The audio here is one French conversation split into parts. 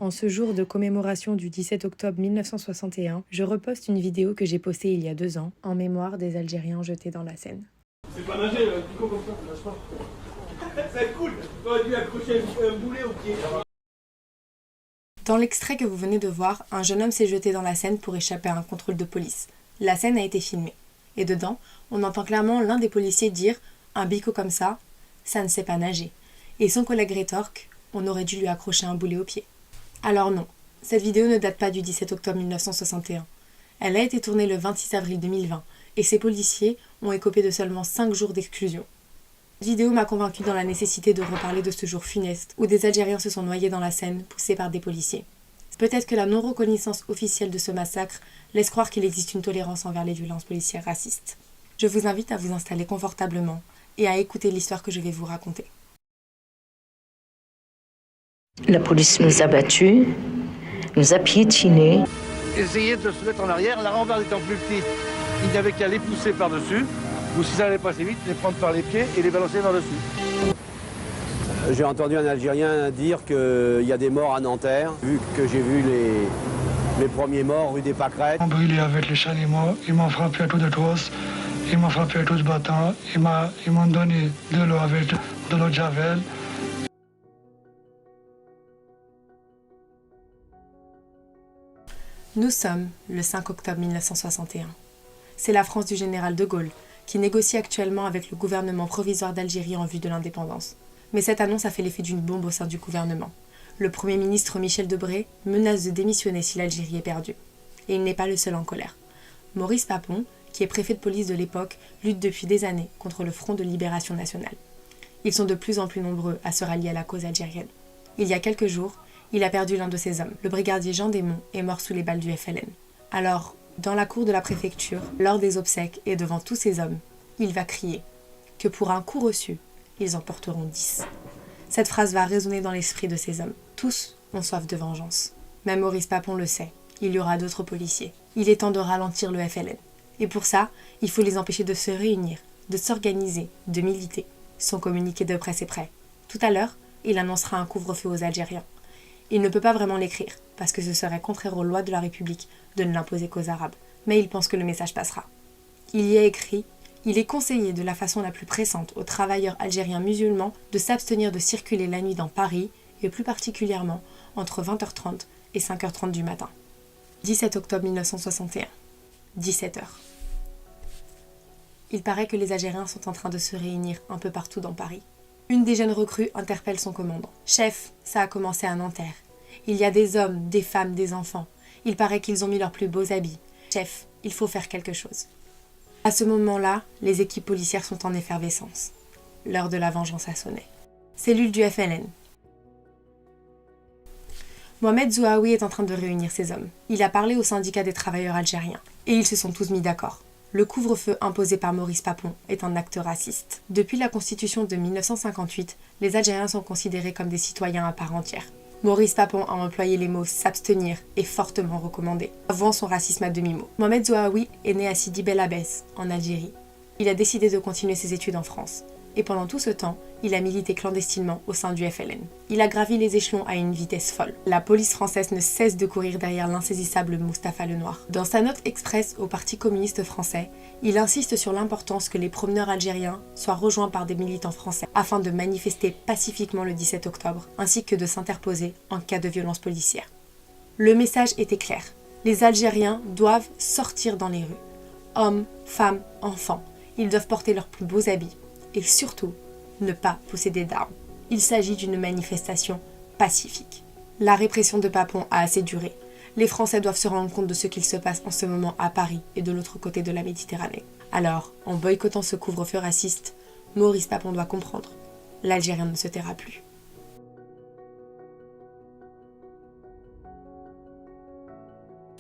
En ce jour de commémoration du 17 octobre 1961, je reposte une vidéo que j'ai postée il y a 2 ans, en mémoire des Algériens jetés dans la Seine. C'est pas nager, le picot comme ça, lâche pas. C'est cool, t'aurais dû accrocher un boulet au pied. Dans l'extrait que vous venez de voir, un jeune homme s'est jeté dans la Seine pour échapper à un contrôle de police. La scène a été filmée. Et dedans, on entend clairement l'un des policiers dire « Un bico comme ça ne sait pas nager ». Et son collègue rétorque « On aurait dû lui accrocher un boulet au pied ». Alors non, cette vidéo ne date pas du 17 octobre 1961. Elle a été tournée le 26 avril 2020 et ces policiers ont écopé de seulement 5 jours d'exclusion. Cette vidéo m'a convaincue dans la nécessité de reparler de ce jour funeste où des Algériens se sont noyés dans la Seine, poussés par des policiers. Peut-être que la non-reconnaissance officielle de ce massacre laisse croire qu'il existe une tolérance envers les violences policières racistes. Je vous invite à vous installer confortablement et à écouter l'histoire que je vais vous raconter. La police nous a battus, nous a piétinés. Essayer de se mettre en arrière, la rambarde étant plus petite, il n'y avait qu'à les pousser par-dessus, ou si ça allait pas assez vite, les prendre par les pieds et les balancer par-dessus. J'ai entendu un Algérien dire qu'il y a des morts à Nanterre, vu que j'ai vu les premiers morts rue des Pâquerettes. Ils m'ont brûlé avec les chalumeaux, ils m'ont frappé à coups de trousse, ils m'ont frappé à coups de bâton, ils m'ont donné de l'eau avec de l'eau de javel. Nous sommes le 5 octobre 1961. C'est la France du général de Gaulle qui négocie actuellement avec le gouvernement provisoire d'Algérie en vue de l'indépendance. Mais cette annonce a fait l'effet d'une bombe au sein du gouvernement. Le Premier ministre Michel Debré menace de démissionner si l'Algérie est perdue. Et il n'est pas le seul en colère. Maurice Papon, qui est préfet de police de l'époque, lutte depuis des années contre le Front de Libération Nationale. Ils sont de plus en plus nombreux à se rallier à la cause algérienne. Il y a quelques jours, il a perdu l'un de ses hommes. Le brigadier Jean Desmonts est mort sous les balles du FLN. Alors, dans la cour de la préfecture, lors des obsèques et devant tous ces hommes, il va crier que pour un coup reçu, ils en porteront 10. Cette phrase va résonner dans l'esprit de ces hommes. Tous ont soif de vengeance. Même Maurice Papon le sait. Il y aura d'autres policiers. Il est temps de ralentir le FLN. Et pour ça, il faut les empêcher de se réunir, de s'organiser, de militer. Son communiqué de presse est prêt. Tout à l'heure, il annoncera un couvre-feu aux Algériens. Il ne peut pas vraiment l'écrire, parce que ce serait contraire aux lois de la République de ne l'imposer qu'aux Arabes. Mais il pense que le message passera. Il y a écrit « Il est conseillé de la façon la plus pressante aux travailleurs algériens musulmans de s'abstenir de circuler la nuit dans Paris, et plus particulièrement entre 20h30 et 5h30 du matin. » 17 octobre 1961, 17h. Il paraît que les Algériens sont en train de se réunir un peu partout dans Paris. Une des jeunes recrues interpelle son commandant. « Chef, ça a commencé à Nanterre. Il y a des hommes, des femmes, des enfants. Il paraît qu'ils ont mis leurs plus beaux habits. Chef, il faut faire quelque chose. » À ce moment-là, les équipes policières sont en effervescence. L'heure de la vengeance a sonné. Cellule du FLN. Mohamed Zouaoui est en train de réunir ses hommes. Il a parlé au syndicat des travailleurs algériens. Et ils se sont tous mis d'accord. Le couvre-feu imposé par Maurice Papon est un acte raciste. Depuis la Constitution de 1958, les Algériens sont considérés comme des citoyens à part entière. Maurice Papon a employé les mots « s'abstenir » et « fortement recommandé », avouant son racisme à demi-mot. Mohamed Zouaoui est né à Sidi Bel Abbès, en Algérie. Il a décidé de continuer ses études en France. Et pendant tout ce temps, il a milité clandestinement au sein du FLN. Il a gravi les échelons à une vitesse folle. La police française ne cesse de courir derrière l'insaisissable Mustapha Lenoir. Dans sa note express au Parti communiste français, il insiste sur l'importance que les promeneurs algériens soient rejoints par des militants français afin de manifester pacifiquement le 17 octobre, ainsi que de s'interposer en cas de violence policière. Le message était clair. Les Algériens doivent sortir dans les rues. Hommes, femmes, enfants, ils doivent porter leurs plus beaux habits. Et surtout, ne pas posséder d'armes. Il s'agit d'une manifestation pacifique. La répression de Papon a assez duré. Les Français doivent se rendre compte de ce qu'il se passe en ce moment à Paris et de l'autre côté de la Méditerranée. Alors, en boycottant ce couvre-feu raciste, Maurice Papon doit comprendre. L'Algérien ne se taira plus.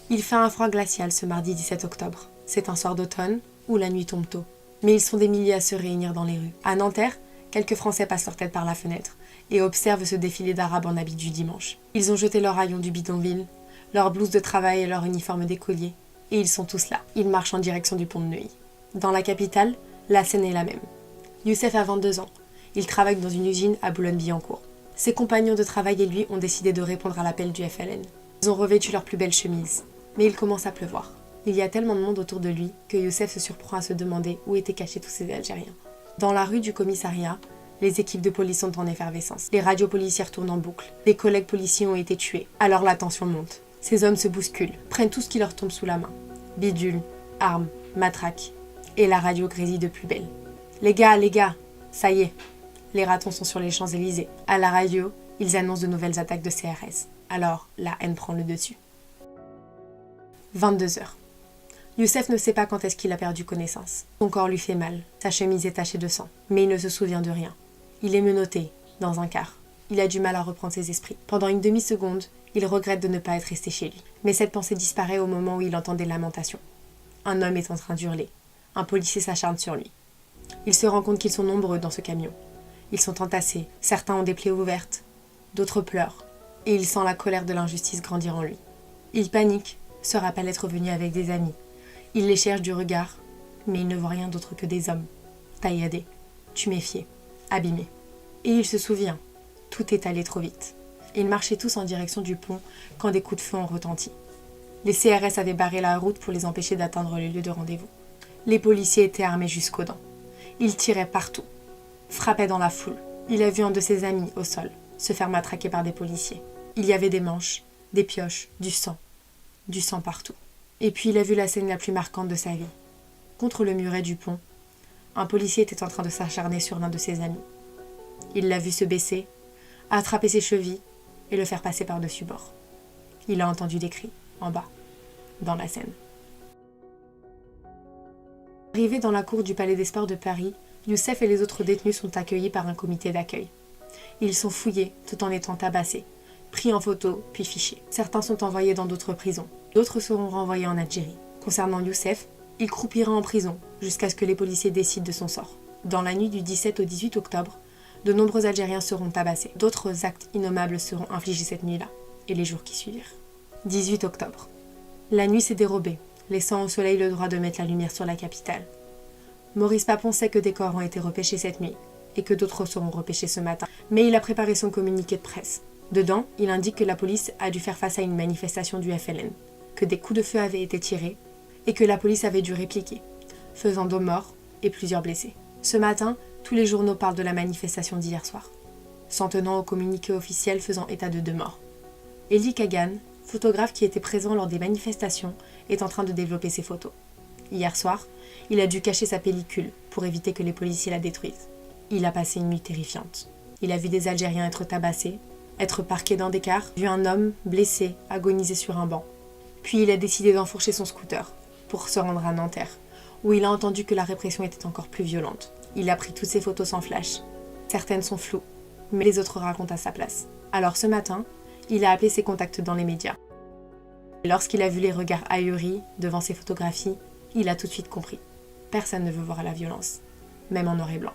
Il fait un froid glacial ce mardi 17 octobre. C'est un soir d'automne où la nuit tombe tôt. Mais ils sont des milliers à se réunir dans les rues. À Nanterre, quelques Français passent leur tête par la fenêtre et observent ce défilé d'Arabes en habit du dimanche. Ils ont jeté leurs haillons du bidonville, leurs blouses de travail et leur uniforme d'écolier. Et ils sont tous là. Ils marchent en direction du pont de Neuilly. Dans la capitale, la scène est la même. Youssef a 22 ans. Il travaille dans une usine à Boulogne-Billancourt. Ses compagnons de travail et lui ont décidé de répondre à l'appel du FLN. Ils ont revêtu leurs plus belles chemises, mais il commence à pleuvoir. Il y a tellement de monde autour de lui que Youssef se surprend à se demander où étaient cachés tous ces Algériens. Dans la rue du commissariat, les équipes de police sont en effervescence. Les radios policières tournent en boucle. Des collègues policiers ont été tués. Alors la tension monte. Ces hommes se bousculent, prennent tout ce qui leur tombe sous la main. Bidules, armes, matraques. Et la radio grésille de plus belle. Les gars, ça y est. Les ratons sont sur les Champs-Élysées. À la radio, ils annoncent de nouvelles attaques de CRS. Alors, la haine prend le dessus. 22h. Youssef ne sait pas quand est-ce qu'il a perdu connaissance. Son corps lui fait mal, sa chemise est tachée de sang, mais il ne se souvient de rien. Il est menotté, dans un car. Il a du mal à reprendre ses esprits. Pendant une demi-seconde, il regrette de ne pas être resté chez lui. Mais cette pensée disparaît au moment où il entend des lamentations. Un homme est en train d'hurler. Un policier s'acharne sur lui. Il se rend compte qu'ils sont nombreux dans ce camion. Ils sont entassés, certains ont des plaies ouvertes, d'autres pleurent, et il sent la colère de l'injustice grandir en lui. Il panique, se rappelle être venu avec des amis. Il les cherche du regard, mais il ne voit rien d'autre que des hommes, tailladés, tuméfiés, abîmés. Et il se souvient, tout est allé trop vite. Ils marchaient tous en direction du pont quand des coups de feu ont retenti. Les CRS avaient barré la route pour les empêcher d'atteindre le lieu de rendez-vous. Les policiers étaient armés jusqu'aux dents. Ils tiraient partout, frappaient dans la foule. Il a vu un de ses amis, au sol, se faire matraquer par des policiers. Il y avait des manches, des pioches, du sang partout. Et puis il a vu la scène la plus marquante de sa vie. Contre le muret du pont, un policier était en train de s'acharner sur l'un de ses amis. Il l'a vu se baisser, attraper ses chevilles et le faire passer par-dessus bord. Il a entendu des cris, en bas, dans la Seine. Arrivé dans la cour du Palais des Sports de Paris, Youssef et les autres détenus sont accueillis par un comité d'accueil. Ils sont fouillés tout en étant tabassés, pris en photo puis fichés. Certains sont envoyés dans d'autres prisons, d'autres seront renvoyés en Algérie. Concernant Youssef, il croupira en prison jusqu'à ce que les policiers décident de son sort. Dans la nuit du 17 au 18 octobre, de nombreux Algériens seront tabassés. D'autres actes innommables seront infligés cette nuit-là et les jours qui suivirent. 18 octobre. La nuit s'est dérobée, laissant au soleil le droit de mettre la lumière sur la capitale. Maurice Papon sait que des corps ont été repêchés cette nuit et que d'autres seront repêchés ce matin. Mais il a préparé son communiqué de presse. Dedans, il indique que la police a dû faire face à une manifestation du FLN, que des coups de feu avaient été tirés et que la police avait dû répliquer, faisant 2 morts et plusieurs blessés. Ce matin, tous les journaux parlent de la manifestation d'hier soir, s'en tenant au communiqué officiel faisant état de 2 morts. Elie Kagan, photographe qui était présent lors des manifestations, est en train de développer ses photos. Hier soir, il a dû cacher sa pellicule pour éviter que les policiers la détruisent. Il a passé une nuit terrifiante. Il a vu des Algériens être tabassés, être parqués dans des cars, vu un homme blessé agoniser sur un banc. Puis il a décidé d'enfourcher son scooter pour se rendre à Nanterre, où il a entendu que la répression était encore plus violente. Il a pris toutes ses photos sans flash. Certaines sont floues, mais les autres racontent à sa place. Alors ce matin, il a appelé ses contacts dans les médias. Et lorsqu'il a vu les regards ahuris devant ses photographies, il a tout de suite compris. Personne ne veut voir la violence, même en noir et blanc.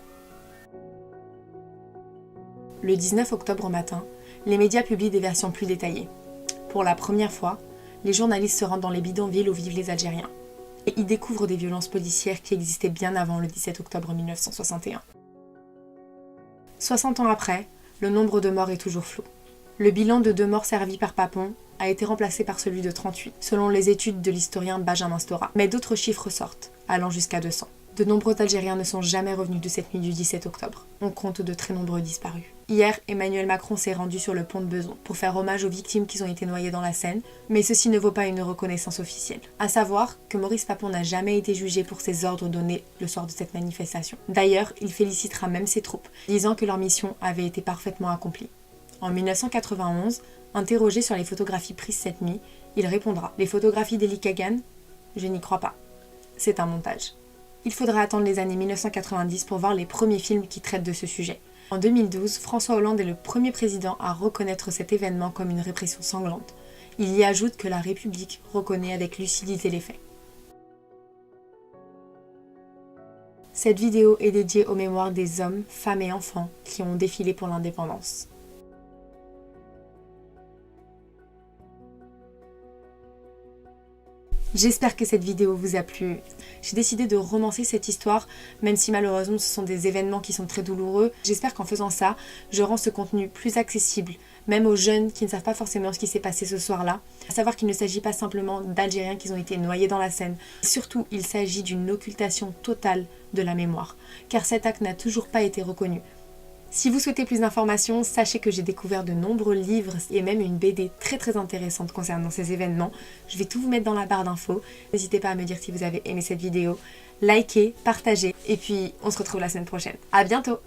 Le 19 octobre au matin, les médias publient des versions plus détaillées. Pour la première fois, les journalistes se rendent dans les bidonvilles où vivent les Algériens. Et y découvrent des violences policières qui existaient bien avant le 17 octobre 1961. 60 ans après, le nombre de morts est toujours flou. Le bilan de 2 morts servis par Papon a été remplacé par celui de 38, selon les études de l'historien Benjamin Stora. Mais d'autres chiffres sortent, allant jusqu'à 200. De nombreux Algériens ne sont jamais revenus de cette nuit du 17 octobre. On compte de très nombreux disparus. Hier, Emmanuel Macron s'est rendu sur le pont de Bezons pour faire hommage aux victimes qui ont été noyées dans la Seine, mais ceci ne vaut pas une reconnaissance officielle. À savoir que Maurice Papon n'a jamais été jugé pour ses ordres donnés le soir de cette manifestation. D'ailleurs, il félicitera même ses troupes, disant que leur mission avait été parfaitement accomplie. En 1991, interrogé sur les photographies prises cette nuit, il répondra « Les photographies d'Elie Kagan, je n'y crois pas. C'est un montage. » Il faudra attendre les années 1990 pour voir les premiers films qui traitent de ce sujet. En 2012, François Hollande est le premier président à reconnaître cet événement comme une répression sanglante. Il y ajoute que la République reconnaît avec lucidité les faits. Cette vidéo est dédiée aux mémoires des hommes, femmes et enfants qui ont défilé pour l'indépendance. J'espère que cette vidéo vous a plu. J'ai décidé de romancer cette histoire, même si malheureusement ce sont des événements qui sont très douloureux. J'espère qu'en faisant ça, je rends ce contenu plus accessible, même aux jeunes qui ne savent pas forcément ce qui s'est passé ce soir-là. À savoir qu'il ne s'agit pas simplement d'Algériens qui ont été noyés dans la Seine. Surtout, il s'agit d'une occultation totale de la mémoire, car cet acte n'a toujours pas été reconnu. Si vous souhaitez plus d'informations, sachez que j'ai découvert de nombreux livres et même une BD très intéressante concernant ces événements. Je vais tout vous mettre dans la barre d'infos. N'hésitez pas à me dire si vous avez aimé cette vidéo, likez, partagez et puis on se retrouve la semaine prochaine. À bientôt!